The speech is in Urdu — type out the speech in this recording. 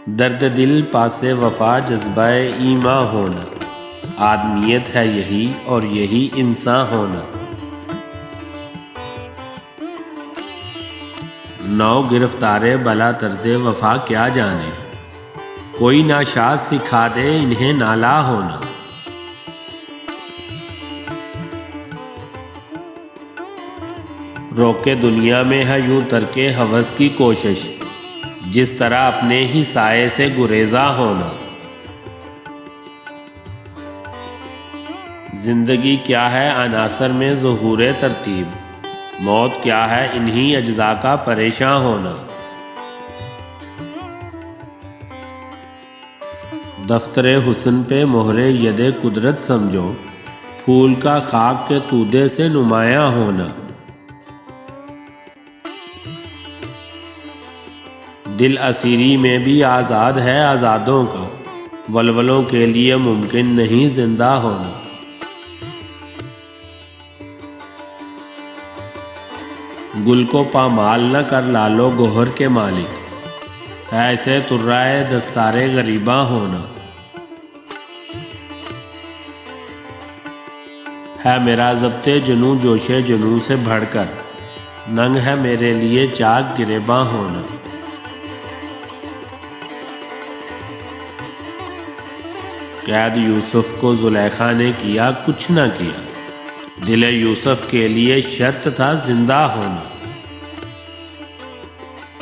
درد دل پاس وفا جذبہ ایماں ہونا، آدمیت ہے یہی اور یہی انسان ہونا۔ نو گرفتار بلا طرز وفا کیا جانے، کوئی ناشاز سکھا دے انہیں نالا ہونا۔ روکے دنیا میں ہے یوں ترک ہوس کی کوشش، جس طرح اپنے ہی سائے سے گریزاں ہونا۔ زندگی کیا ہے عناصر میں ظہور ترتیب، موت کیا ہے انہی اجزاء کا پریشاں ہونا۔ دفتر حسن پہ مہر ید قدرت سمجھو، پھول کا خاک کے تودے سے نمایاں ہونا۔ دل اسیری میں بھی آزاد ہے آزادوں کا، ولولوں کے لیے ممکن نہیں زندہ ہونا۔ گل کو پامال نہ کر لالو گوہر کے مالک، ایسے ترائے دستار غریباں ہونا۔ ہے میرا ضبط جنوں جوش جنوں سے بڑھ کر، ننگ ہے میرے لیے چاک گریباں ہونا۔ قید یوسف کو زلیخا نے کیا کچھ نہ کیا، دل یوسف کے لیے شرط تھا زندہ ہونا۔